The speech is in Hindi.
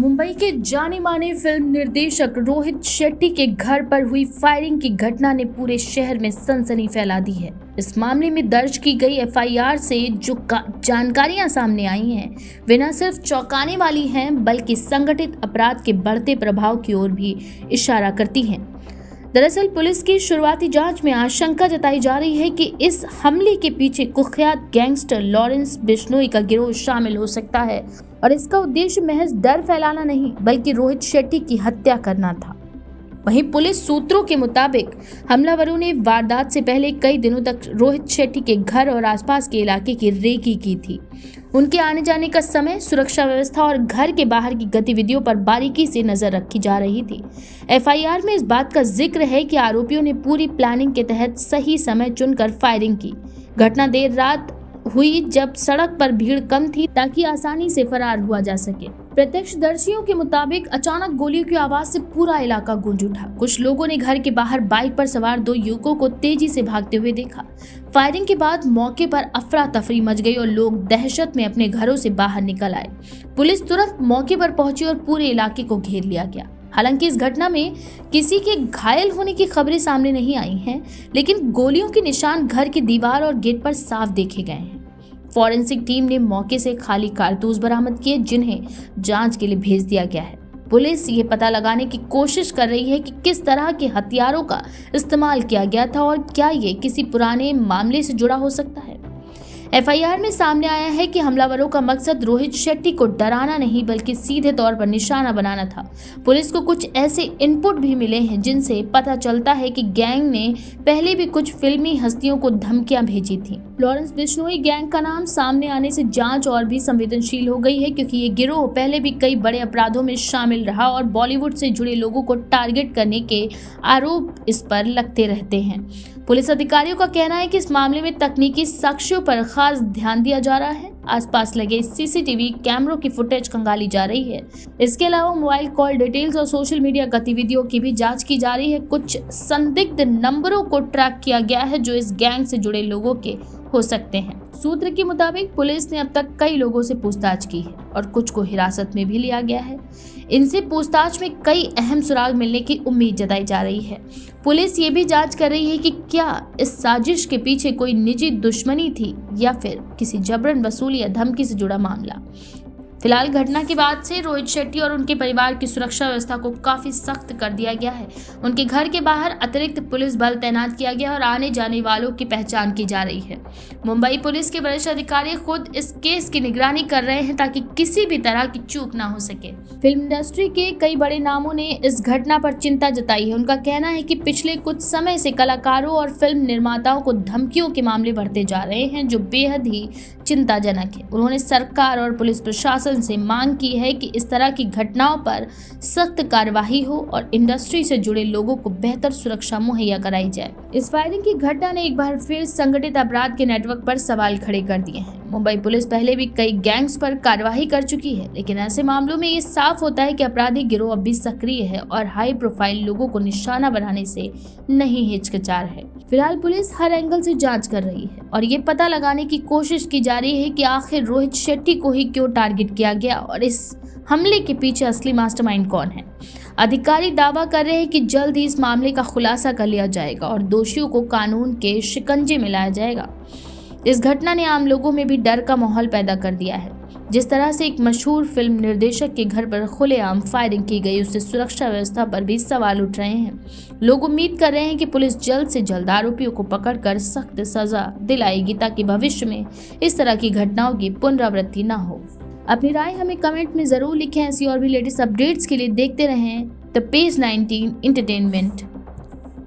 मुंबई के जाने माने फिल्म निर्देशक रोहित शेट्टी के घर पर हुई फायरिंग की घटना ने पूरे शहर में सनसनी फैला दी है। इस मामले में दर्ज की गई एफआईआर से जो जानकारियां सामने आई हैं, वे न सिर्फ चौंकाने वाली हैं, बल्कि संगठित अपराध के बढ़ते प्रभाव की ओर भी इशारा करती हैं। दरअसल पुलिस की शुरुआती जांच में आशंका जताई जा रही है कि इस हमले के पीछे कुख्यात गैंगस्टर लॉरेंस बिश्नोई का गिरोह शामिल हो सकता है और इसका उद्देश्य महज डर फैलाना नहीं, बल्कि रोहित शेट्टी की हत्या करना था। वहीं पुलिस सूत्रों के मुताबिक हमलावरों ने वारदात से पहले कई दिनों तक रोहित शेट्टी के घर और आसपास के इलाके की रेकी की थी। उनके आने जाने का समय, सुरक्षा व्यवस्था और घर के बाहर की गतिविधियों पर बारीकी से नजर रखी जा रही थी। एफआईआर में इस बात का जिक्र है कि आरोपियों ने पूरी प्लानिंग के तहत सही समय चुनकर फायरिंग की। घटना देर रात हुई जब सड़क पर भीड़ कम थी, ताकि आसानी से फरार हुआ जा सके। प्रत्यक्षदर्शियों के मुताबिक अचानक गोलियों की आवाज से पूरा इलाका गूंज उठा। कुछ लोगों ने घर के बाहर बाइक पर सवार 2 युवकों को तेजी से भागते हुए देखा। फायरिंग के बाद मौके पर अफरा तफरी मच गई और लोग दहशत में अपने घरों से बाहर निकल आए। पुलिस तुरंत मौके पर पहुंची और पूरे इलाके को घेर लिया गया। हालांकि इस घटना में किसी के घायल होने की खबरें सामने नहीं आई हैं, लेकिन गोलियों के निशान घर की दीवार और गेट पर साफ देखे गए हैं। फॉरेंसिक टीम ने मौके से खाली कारतूस बरामद किए, जिन्हें जांच के लिए भेज दिया गया है। पुलिस ये पता लगाने की कोशिश कर रही है कि किस तरह के हथियारों का इस्तेमाल किया गया था और क्या ये किसी पुराने मामले से जुड़ा हो सकता है। एफआईआर में सामने आया है कि हमलावरों का मकसद रोहित शेट्टी को डराना नहीं, बल्कि सीधे तौर पर निशाना बनाना था। पुलिस को कुछ ऐसे इनपुट भी मिले हैं जिनसे पता चलता है कि गैंग ने पहले भी कुछ फिल्मी हस्तियों को धमकियां भेजी थीं। लॉरेंस बिश्नोई गैंग का नाम सामने आने से जांच और भी संवेदनशील हो गई है, क्योंकि ये गिरोह पहले भी कई बड़े अपराधों में शामिल रहा और बॉलीवुड से जुड़े लोगों को टारगेट करने के आरोप इस पर लगते रहते हैं। पुलिस अधिकारियों का कहना है कि इस मामले में तकनीकी साक्ष्यों पर खास ध्यान दिया जा रहा है। आसपास लगे सीसीटीवी कैमरों की फुटेज खंगाली जा रही है। इसके अलावा मोबाइल कॉल डिटेल्स और सोशल मीडिया गतिविधियों की भी जांच की जा रही है। कुछ संदिग्ध नंबरों को ट्रैक किया गया है जो इस गैंग से जुड़े लोगों के हो सकते हैं। सूत्र के मुताबिक पुलिस ने अब तक कई लोगों से पूछताछ की है और कुछ को हिरासत में भी लिया गया है। इनसे पूछताछ में कई अहम सुराग मिलने की उम्मीद जताई जा रही है। पुलिस ये भी जांच कर रही है कि क्या इस साजिश के पीछे कोई निजी दुश्मनी थी या फिर किसी जबरन वसूली या धमकी से जुड़ा मामला। फिलहाल घटना के बाद से रोहित शेट्टी और उनके परिवार की सुरक्षा व्यवस्था को काफी सख्त कर दिया गया है। उनके घर के बाहर अतिरिक्त पुलिस बल तैनात किया गया और आने जाने वालों की पहचान की जा रही है। मुंबई पुलिस के वरिष्ठ अधिकारी खुद इस केस की निगरानी कर रहे हैं, ताकि किसी भी तरह की चूक ना हो सके। फिल्म इंडस्ट्री के कई बड़े नामों ने इस घटना पर चिंता जताई है। उनका कहना है कि पिछले कुछ समय से कलाकारों और फिल्म निर्माताओं को धमकियों के मामले बढ़ते जा रहे हैं, जो बेहद ही चिंताजनक है। उन्होंने सरकार और पुलिस प्रशासन से मांग की है कि इस तरह की घटनाओं पर सख्त कार्रवाई हो और इंडस्ट्री से जुड़े लोगों को बेहतर सुरक्षा मुहैया कराई जाए। इस फायरिंग की घटना ने एक बार फिर संगठित अपराध के नेटवर्क पर सवाल खड़े कर दिए हैं। मुंबई पुलिस पहले भी कई गैंग्स पर कार्रवाई कर चुकी है, लेकिन ऐसे मामलों में ये साफ होता है कि अपराधी गिरोह अब भी सक्रिय है और हाई प्रोफाइल लोगों को निशाना बनाने से नहीं हिचकिचा है। फिलहाल पुलिस हर एंगल से जांच कर रही है और ये पता लगाने की कोशिश की जा रही है कि आखिर रोहित शेट्टी को ही क्यों टारगेट किया गया और इस हमले के पीछे असली मास्टरमाइंड कौन है। अधिकारी दावा कर रहे हैं कि जल्द ही इस मामले का खुलासा कर लिया जाएगा और दोषियों को कानून के शिकंजे में लाया जाएगा। इस घटना ने आम लोगों में भी डर का माहौल पैदा कर दिया है। जिस तरह से एक मशहूर फिल्म निर्देशक के घर पर खुलेआम फायरिंग की गई, उससे सुरक्षा व्यवस्था पर भी सवाल उठ रहे हैं। लोग उम्मीद कर रहे हैं कि पुलिस जल्द से जल्द आरोपियों को पकड़कर सख्त सजा दिलाएगी, ताकि भविष्य में इस तरह की घटनाओं की पुनरावृत्ति न हो। अपनी राय हमें कमेंट में जरूर लिखें। ऐसी और भी लेटेस्ट अपडेट्स के लिए देखते रहें द पेज 19 एंटरटेनमेंट।